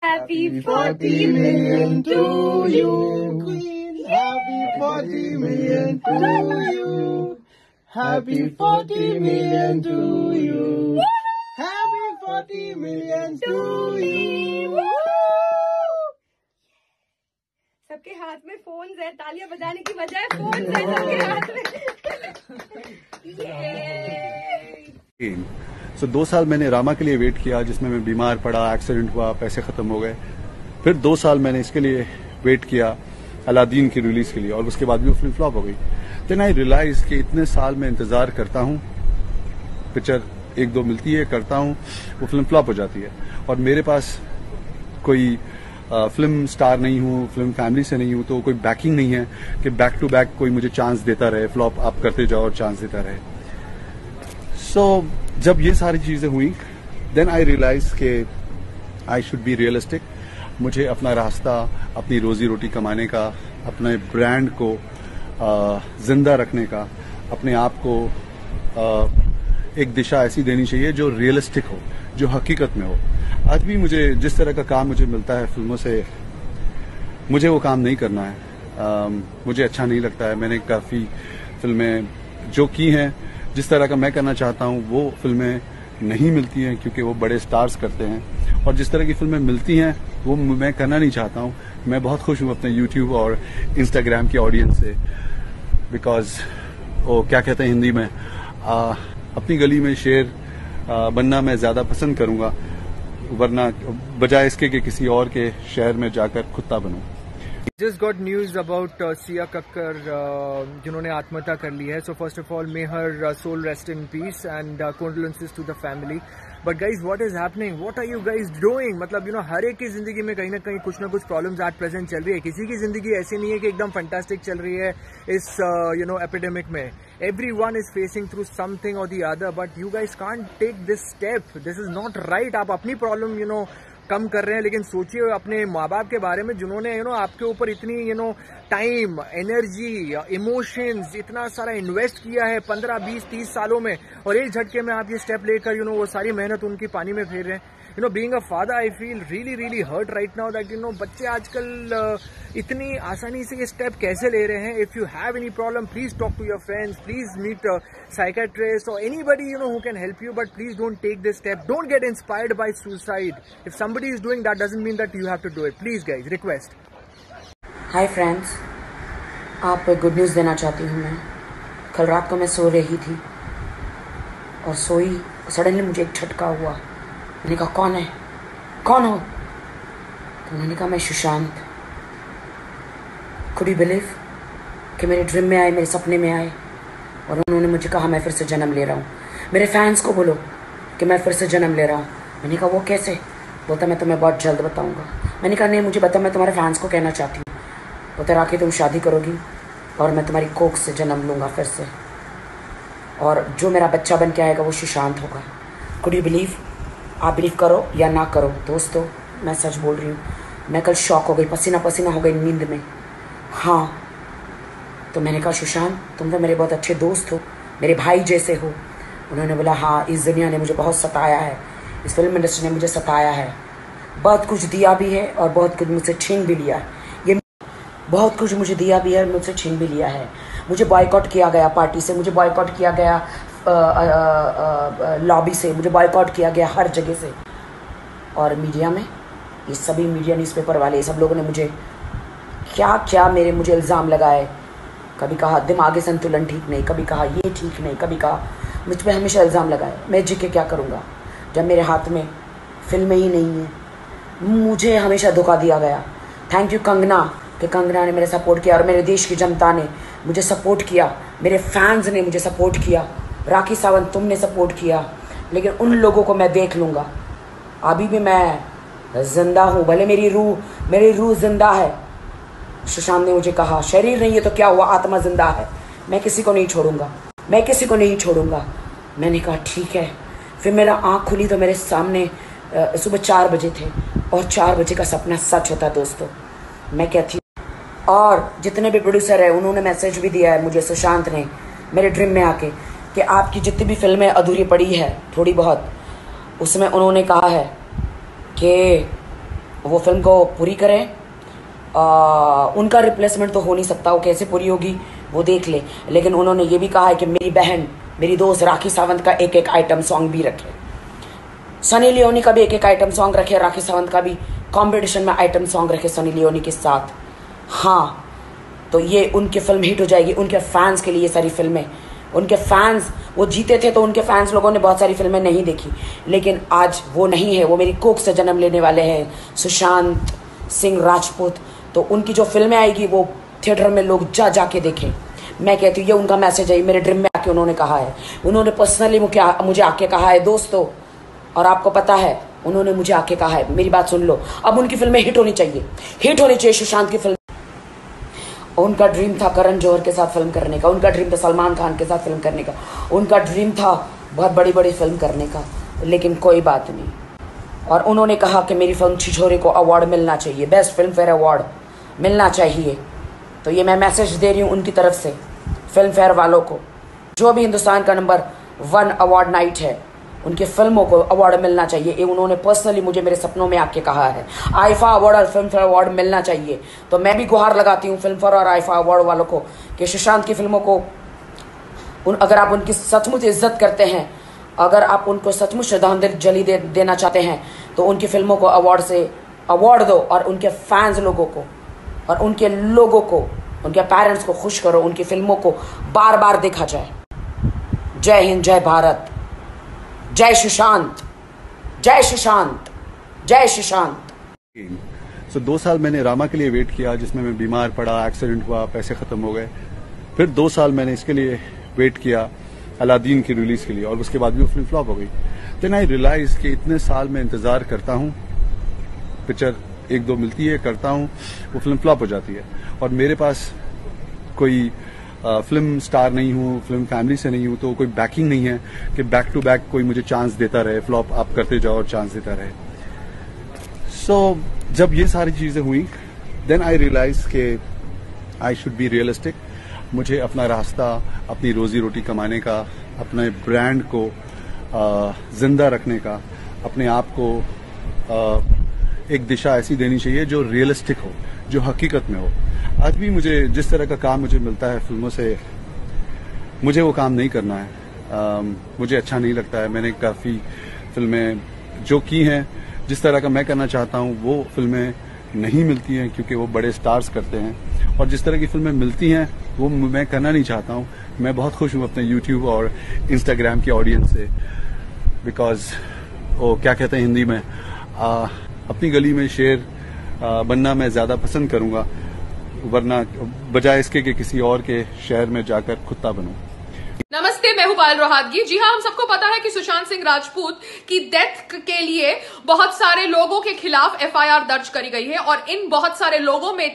Happy 40 million to you, Queen. Happy 40 million to you. Happy 40 million to you. Happy 40 million to you. सबके हाथ में phone है, तालियां बजाने की बजाय फोन है सबके हाथ में। So 2 साल मैंने रामा के लिए वेट किया, जिसमें मैं बीमार पड़ा, एक्सीडेंट हुआ, पैसे खत्म हो गए। फिर 2 साल मैंने इसके लिए वेट किया, अलादीन की रिलीज के लिए, और उसके बाद भी वो फिल्म फ्लॉप हो गई। देन आई रियलाइज कि इतने साल मैं इंतजार करता हूँ, पिक्चर 1-2 मिलती है, करता हूँ, वो फिल्म फ्लॉप हो जाती है, और मेरे पास कोई फिल्म स्टार नहीं हूँ, फिल्म फैमिली से नहीं हूँ, तो कोई बैकिंग नहीं है कि बैक टू बैक कोई मुझे चांस देता रहे, फ्लॉप आप करते जाओ और चांस देता रहे। सो जब ये सारी चीजें हुई, देन आई रियलाइज के आई शुड बी रियलिस्टिक। मुझे अपना रास्ता, अपनी रोजी रोटी कमाने का, अपने ब्रांड को जिंदा रखने का, अपने आप को एक दिशा ऐसी देनी चाहिए जो रियलिस्टिक हो, जो हकीकत में हो। आज भी मुझे जिस तरह का काम मुझे मिलता है फिल्मों से, मुझे वो काम नहीं करना है, मुझे अच्छा नहीं लगता है। मैंने काफी फिल्में जो की हैं, जिस तरह का मैं करना चाहता हूँ वो फिल्में नहीं मिलती हैं, क्योंकि वो बड़े स्टार्स करते हैं, और जिस तरह की फिल्में मिलती हैं वो मैं करना नहीं चाहता हूँ। मैं बहुत खुश हूँ अपने यूट्यूब और इंस्टाग्राम की ऑडियंस से, बिकॉज वो क्या कहते हैं हिंदी में, अपनी गली में शेर बनना मैं ज्यादा पसंद करूंगा, वरना बजाय इसके कि किसी और के शहर में जाकर कुत्ता बनूं। Just got news about Sia Kakkar, जिन्होंने आत्महत्या कर ली है. So first of all, may her soul rest in peace and condolences to the family. But guys, what is happening? What are you guys doing? मतलब हर एक की जिंदगी में कहीं ना कहीं कुछ ना कुछ प्रॉब्लम्स एट प्रेजेंट चल रही है. किसी की जिंदगी ऐसी नहीं है कि एकदम फैंटास्टिक चल रही है इस एपिडेमिक में. Everyone is facing through something or the other, but you guys can't take this step. This is not right. आप अपनी प्रॉब्लम कम कर रहे हैं, लेकिन सोचिए अपने माँ बाप के बारे में जिन्होंने आपके ऊपर इतनी टाइम, एनर्जी, इमोशंस, इतना सारा इन्वेस्ट किया है 15, 20, 30 सालों में, और एक झटके में आप ये स्टेप लेकर वो सारी मेहनत उनकी पानी में फेर रहे हैं. Being a father I feel really hurt right now that बच्चे आजकल इतनी आसानी से ये स्टेप कैसे ले रहे हैं. If you have any problem, please talk to your friends, please meet psychiatrist और anybody who can help you, but please don't take this step. Don't get inspired by suicide. If somebody is doing that doesn't mean that you have to do it. Please guys, request. Hi friends, आप good news देना चाहती हूँ मैं. कल रात को मैं सो रही थी और सोई, सडनली मुझे एक झटका हुआ. मैंने कहा कौन है, कौन हो? तो उन्होंने कहा मैं सुशांत. कुड यू बिलीव कि मेरे ड्रीम में आए, मेरे सपने में आए, और उन्होंने मुझे कहा मैं फिर से जन्म ले रहा हूँ. मेरे फैंस को बोलो कि मैं फिर से जन्म ले रहा हूँ. मैंने कहा वो कैसे? बोलता मैं तुम्हें बहुत जल्द बताऊँगा. मैंने कहा नहीं, मुझे बता, मैं तुम्हारे फैंस को कहना चाहती हूँ. बोलता राखी तुम शादी करोगी और मैं तुम्हारी कोख से जन्म लूँगा फिर से, और जो मेरा बच्चा बन के आएगा वो सुशांत होगा. Could you believe? आप बिलीव करो या ना करो दोस्तों, मैं सच बोल रही हूँ. मैं कल शॉक हो गई, पसीना पसीना हो गई नींद में. हाँ, तो मैंने कहा सुशांत तुम तो मेरे बहुत अच्छे दोस्त हो, मेरे भाई जैसे हो. उन्होंने बोला हाँ, इस दुनिया ने मुझे बहुत सताया है, इस फिल्म इंडस्ट्री ने मुझे सताया है. बहुत कुछ दिया भी है और बहुत कुछ मुझसे छीन भी लिया है. ये बहुत कुछ मुझे दिया भी है और मुझसे छीन भी लिया है. मुझे बॉयकॉट किया गया पार्टी से, मुझे बॉयकॉट किया गया लॉबी से, मुझे बॉयकॉट किया गया हर जगह से. और मीडिया में ये सभी मीडिया, न्यूज़पेपर वाले, ये सब लोगों ने मुझे क्या क्या मुझे इल्ज़ाम लगाए. कभी कहा दिमागी संतुलन ठीक नहीं, कभी कहा ये ठीक नहीं, कभी कहा, मुझ पर हमेशा इल्ज़ाम लगाए. मैं जी के क्या करूँगा जब मेरे हाथ में फिल्में ही नहीं हैं. मुझे हमेशा धोखा दिया गया. थैंक यू कंगना कि कंगना ने मेरे सपोर्ट किया, और मेरे देश की जनता ने मुझे सपोर्ट किया, मेरे फैंस ने मुझे सपोर्ट किया. राखी सावंत तुमने सपोर्ट किया, लेकिन उन लोगों को मैं देख लूँगा. अभी भी मैं जिंदा हूँ, भले मेरी रूह जिंदा है. सुशांत ने मुझे कहा शरीर नहीं है तो क्या हुआ, आत्मा जिंदा है. मैं किसी को नहीं छोड़ूंगा, मैं किसी को नहीं छोड़ूंगा. मैंने कहा ठीक है, फिर मेरा आँख खुली तो मेरे सामने सुबह 4 बजे थे, और 4 बजे का सपना सच होता है दोस्तों। मैं कहती हूँ, और जितने भी प्रोड्यूसर है उन्होंने मैसेज भी दिया है मुझे, सुशांत ने मेरे ड्रीम में आके, कि आपकी जितनी भी फिल्में अधूरी पड़ी है थोड़ी बहुत, उसमें उन्होंने कहा है कि वो फिल्म को पूरी करें। उनका रिप्लेसमेंट तो हो नहीं सकता, वो कैसे पूरी होगी वो देख ले, लेकिन उन्होंने ये भी कहा है कि मेरी बहन, मेरी दोस्त राखी सावंत का एक आइटम सॉन्ग भी रखे, सनी लियोनी का भी एक आइटम सॉन्ग रखे, राखी सावंत का भी कंपटीशन में आइटम सॉन्ग रखे सनी लियोनी के साथ। हाँ, तो ये उनकी फिल्म हिट हो जाएगी, उनके फैंस के लिए ये सारी फिल्में। उनके फैंस, वो जीते थे तो उनके फैंस लोगों ने बहुत सारी फिल्में नहीं देखी, लेकिन आज वो नहीं है, वो मेरी कोख से जन्म लेने वाले हैं, सुशांत सिंह राजपूत। तो उनकी जो फिल्में आएगी वो थिएटर में लोग जाके देखें। मैं कहती हूँ ये उनका मैसेज है, मेरे ड्रीम में आके उन्होंने कहा है, उन्होंने पर्सनली मुझे आके कहा है दोस्तों, और आपको पता है उन्होंने मुझे आके कहा है, मेरी बात सुन लो, अब उनकी फिल्में हिट होनी चाहिए सुशांत की फिल्म। उनका ड्रीम था करण जौहर के साथ फिल्म करने का, उनका ड्रीम था सलमान खान के साथ फिल्म करने का, उनका ड्रीम था बहुत बड़ी बड़ी फिल्म करने का, लेकिन कोई बात नहीं। और उन्होंने कहा कि मेरी फिल्म छिछोरे को अवार्ड मिलना चाहिए, बेस्ट फिल्म फेयर अवार्ड मिलना चाहिए। तो ये मैं मैसेज दे रही हूँ उनकी तरफ से फिल्म फेयर वालों को, जो भी हिंदुस्तान का नंबर 1 अवार्ड नाइट है, उनकी फिल्मों को अवार्ड मिलना चाहिए। ये उन्होंने पर्सनली मुझे मेरे सपनों में आके कहा है। आईफा अवार्ड और फिल्म फेयर अवार्ड मिलना चाहिए। तो मैं भी गुहार लगाती हूँ फिल्म फेयर और आईफा अवार्ड वालों को कि सुशांत की फिल्मों को अगर आप उनकी सचमुच इज्जत करते हैं, अगर आप उनको सचमुच श्रद्धांजलि देना चाहते हैं, तो उनकी फिल्मों को अवार्ड दो, और उनके फैंस लोगों को और उनके लोगों को, उनके पेरेंट्स को खुश करो, उनकी फिल्मों को बार बार देखा जाए। जय हिंद, जय भारत, जय सुशांत, जय सुशांत, जय सुशांत। So 2 साल मैंने रामा के लिए वेट किया, जिसमें मैं बीमार पड़ा, एक्सीडेंट हुआ, पैसे खत्म हो गए। फिर 2 साल मैंने इसके लिए वेट किया अलादीन की रिलीज के लिए, और उसके बाद भी वो फिल्म फ्लॉप हो गई। देन आई रियलाइज कि इतने साल मैं इंतजार करता हूँ, पिक्चर 1-2 मिलती है, करता हूँ, वो फिल्म फ्लॉप हो जाती है, और मेरे पास कोई फिल्म स्टार नहीं हूँ, फिल्म फैमिली से नहीं हूँ, तो कोई बैकिंग नहीं है कि बैक टू बैक कोई मुझे चांस देता रहे, फ्लॉप आप करते जाओ और चांस देता रहे। सो जब ये सारी चीजें हुई, देन आई रियलाइज के आई शुड बी रियलिस्टिक। मुझे अपना रास्ता, अपनी रोजी रोटी कमाने का, अपने ब्रांड को जिंदा रखने का, अपने आप को एक दिशा ऐसी देनी चाहिए जो रियलिस्टिक हो, जो हकीकत में हो। आज भी मुझे जिस तरह का काम मुझे मिलता है फिल्मों से, मुझे वो काम नहीं करना है, मुझे अच्छा नहीं लगता है। मैंने काफ़ी फिल्में जो की हैं, जिस तरह का मैं करना चाहता हूँ वो फिल्में नहीं मिलती हैं, क्योंकि वो बड़े स्टार्स करते हैं, और जिस तरह की फिल्में मिलती हैं वो मैं करना नहीं चाहता हूँ। मैं बहुत खुश हूँ अपने यूट्यूब और इंस्टाग्राम की ऑडियंस से, बिकॉज वो क्या कहते हैं हिंदी में, अपनी गली में शेर बनना मैं ज्यादा पसंद करूंगा, वरना बजाय इसके कि किसी और के शहर में जाकर कुत्ता बनूं। नमस्ते, मैं हूं पायल रोहातगी। जी हाँ, हम सबको पता है कि सुशांत सिंह राजपूत की डेथ के लिए बहुत सारे लोगों के खिलाफ एफआईआर दर्ज करी गई है, और इन बहुत सारे लोगों में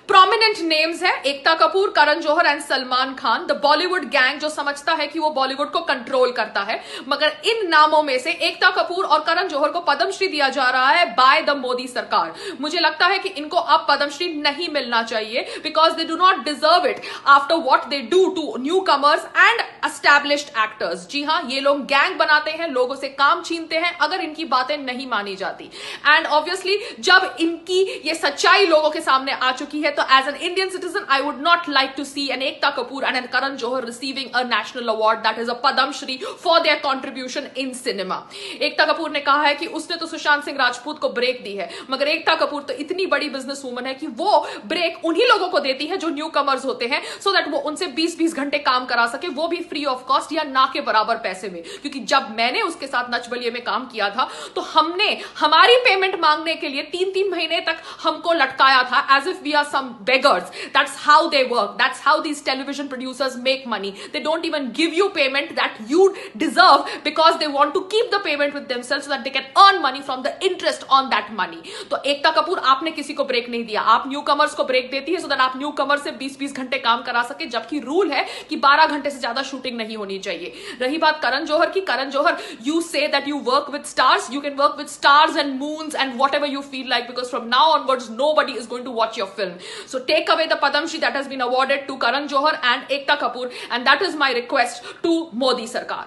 प्रोमिनेंट नेम्स है Ekta Kapoor, Karan Johar and Salman Khan, the Bollywood gang, जो समझता है कि वो बॉलीवुड को कंट्रोल करता है। मगर इन नामों में से एकता कपूर और करण जौहर को पद्मश्री दिया जा रहा है बाय द मोदी सरकार। मुझे लगता है कि इनको अब पद्मश्री नहीं मिलना चाहिए, because they do not deserve it after what they do to newcomers and established actors. जी हाँ, ये लोग गैंग बनाते हैं, लोगों से काम छीनते हैं अगर इनकी बातें नहीं मानी जाती। एंड ऑब्वियसली जब इनकी ये सच्चाई लोगों के सामने आ चुकी है, तो as an Indian citizen I would not like to see an Ekta Kapoor and an Karan Johar receiving a national award that is a Padma Shri for their contribution in cinema. Ekta Kapoor ने कहा है कि उसने तो सुशांत सिंह राजपूत को ब्रेक दी है, मगर एकता कपूर तो इतनी बड़ी बिजनेस वूमन है कि वो ब्रेक उन्हीं लोगों को देती है जो न्यू कमर्स होते हैं, सो दैट वो उनसे 20-20 घंटे काम करा सके, वो भी फ्री ऑफ कॉस्ट या ना के बराबर पैसे में। क्योंकि जब मैंने उसके साथ नच बलिए में काम किया था, तो हमने हमारी पेमेंट मांगने के लिए 3-3 महीने तक हमको लटकाया था, as if we are some beggars. That's how they work, that's how these television producers make money. They don't even give you payment that you deserve, because they want to keep the payment with themselves so that they can earn money from the interest on that money. तो एकता कपूर, आपने किसी को break नहीं दिया, आप new commerce को break देती है सो दैट आप न्यू कमर से 20-20 घंटे काम करा सके, जबकि रूल है कि 12 घंटे से ज्यादा शूटिंग नहीं नहीं होनी चाहिए। रही बात करण जौहर की, Karan Johar, you say that you work with stars, you can work with stars and moons and whatever you feel like, because from now onwards nobody is going to watch your film. So take away the Padam Shri that has been awarded to Karan Johar and Ekta Kapoor, and that is my request to Modi Sarkar.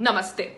Namaste.